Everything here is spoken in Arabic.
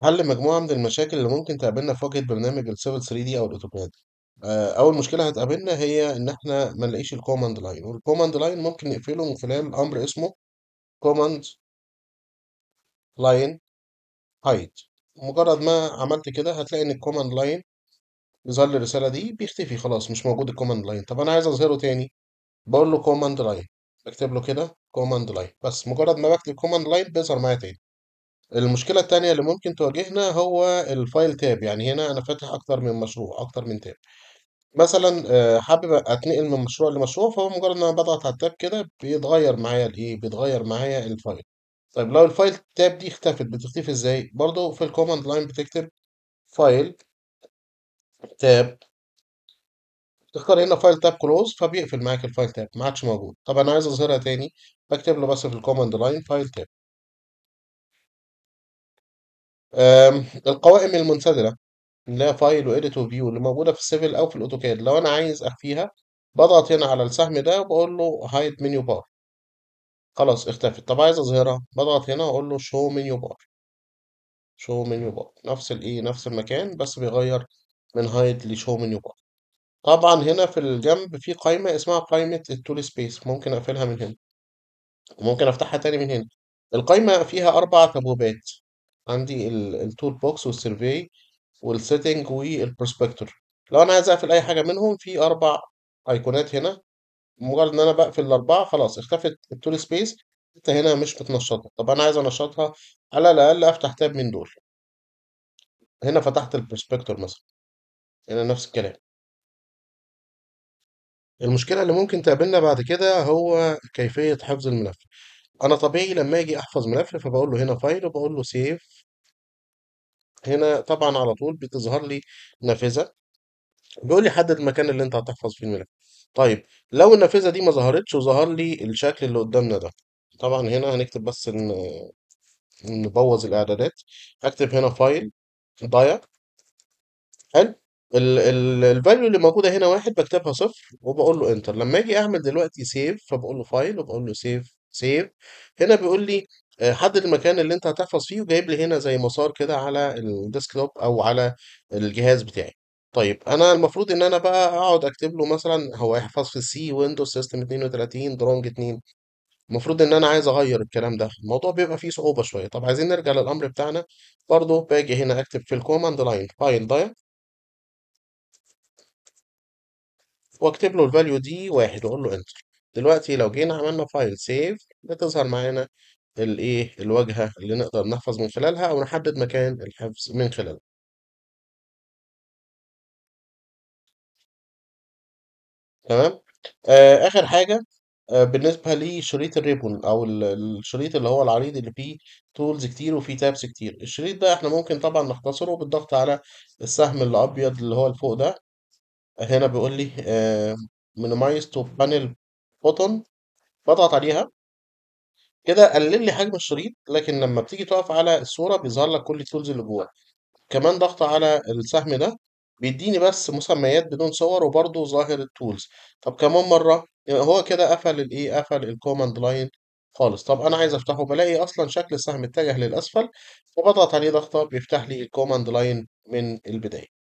حل مجموعة من المشاكل اللي ممكن تقابلنا في واجهة برنامج السيفل 3 دي أو الأوتوكاد. أول مشكلة هتقابلنا هي إن إحنا ما نلاقيش الكوماند لاين، والكوماند لاين ممكن نقفله من خلال أمر اسمه كوماند لاين هايد. مجرد ما عملت كده هتلاقي إن الكوماند لاين بيظهر لي الرسالة دي بيختفي خلاص، مش موجود الكوماند لاين. طب أنا عايز أظهره تاني، بقول له كوماند لاين، بكتب له كده كوماند لاين، بس مجرد ما بكتب كوماند لاين بيظهر معايا تاني. المشكلة التانية اللي ممكن تواجهنا هو الفايل تاب. يعني هنا أنا فاتح أكتر من مشروع، أكتر من تاب. مثلا حابب أتنقل من مشروع لمشروع، فهو مجرد إن أنا بضغط على التاب كده بيتغير معايا الإيه، بيتغير معايا الفايل. طيب لو الفايل تاب دي اختفت، بتختفي إزاي؟ برضه في الكوماند لاين بتكتب فايل تاب، تختار هنا فايل تاب كلوز، فبيقفل معاك الفايل تاب، ما عادش موجود. طب أنا عايز أظهرها تاني، بكتب له بس في الكوماند لاين فايل تاب. القوائم المنسدلة اللي هي فايل وإيديت وفيو اللي موجودة في السيفل أو في الأوتوكاد، لو أنا عايز أخفيها بضغط هنا على السهم ده وبقول له هايد منيو بار، خلاص اختفت. طب عايز أظهرها، بضغط هنا وأقول له شو منيو بار. شو منيو بار نفس الإيه، نفس المكان، بس بيغير من هايد لشو منيو بار. طبعا هنا في الجنب في قائمة اسمها قائمة التول سبيس، ممكن أقفلها من هنا وممكن أفتحها تاني من هنا. القائمة فيها 4 تابوبات، عندي التول بوكس والسيرفي والسيتنج والبروسبكتور. لو انا عايز اقفل اي حاجه منهم، في 4 ايقونات هنا، مجرد ان انا بقفل الاربعه خلاص اختفت التول سبيس. انت هنا مش بتنشطها. طب انا عايز انشطها، على الاقل افتح تاب من دول. هنا فتحت البروسبكتور مثلا، هنا نفس الكلام. المشكله اللي ممكن تقابلنا بعد كده هو كيفيه حفظ الملف. انا طبيعي لما اجي احفظ ملف فبقول له هنا فايل وبقول له سيف. هنا طبعا على طول بتظهر لي نافذه بيقول لي حدد المكان اللي انت هتحفظ فيه الملف. طيب لو النافذة دي ما ظهرتش وظهر لي الشكل اللي قدامنا ده، طبعا هنا هنكتب بس نبوظ الإعدادات. هكتب هنا فايل ضايع. حلو. الفاليو اللي موجودة هنا واحد، بكتبها صفر وبقول له انتر. لما اجي اعمل دلوقتي سيف فبقول له فايل وبقول له سيف سيف. هنا بيقول لي حدد المكان اللي انت هتحفظ فيه، وجايب لي هنا زي مسار كده على الديسكتوب او على الجهاز بتاعي. طيب انا المفروض ان انا بقى اقعد اكتب له مثلا هو يحفظ في سي ويندوز سيستم 32 درونج 2. المفروض ان انا عايز اغير الكلام ده، الموضوع بيبقى فيه صعوبة شوية. طب عايزين نرجع للامر بتاعنا، برضه باجي هنا اكتب في الكوماند لاين فايل ضايع، واكتب له الفاليو دي واحد واقول له انتر. دلوقتي لو جينا عملنا فايل سيف بتظهر معانا الايه، الواجهة اللي نقدر نحفظ من خلالها او نحدد مكان الحفظ من خلالها. تمام. اخر حاجة، بالنسبة لشريط الريبون او الشريط اللي هو العريض اللي فيه تولز كتير وفيه تابس كتير. الشريط ده احنا ممكن طبعا نختصره بالضغط على السهم الابيض اللي هو الفوق ده. هنا بيقول لي minimize to panel button، بضغط عليها كده قلل لي حجم الشريط، لكن لما بتيجي تقف على الصورة بيظهر لك كل التولز اللي جوه. كمان ضغط على السهم ده بيديني بس مسميات بدون صور وبرضه ظاهر التولز. طب كمان مرة يعني هو كده قفل الايه، قفل الكوماند لاين خالص. طب انا عايز افتحه، بلاقي اصلا شكل السهم اتجه للاسفل، وبضغط عليه ضغطة بيفتح لي الكوماند لاين من البداية.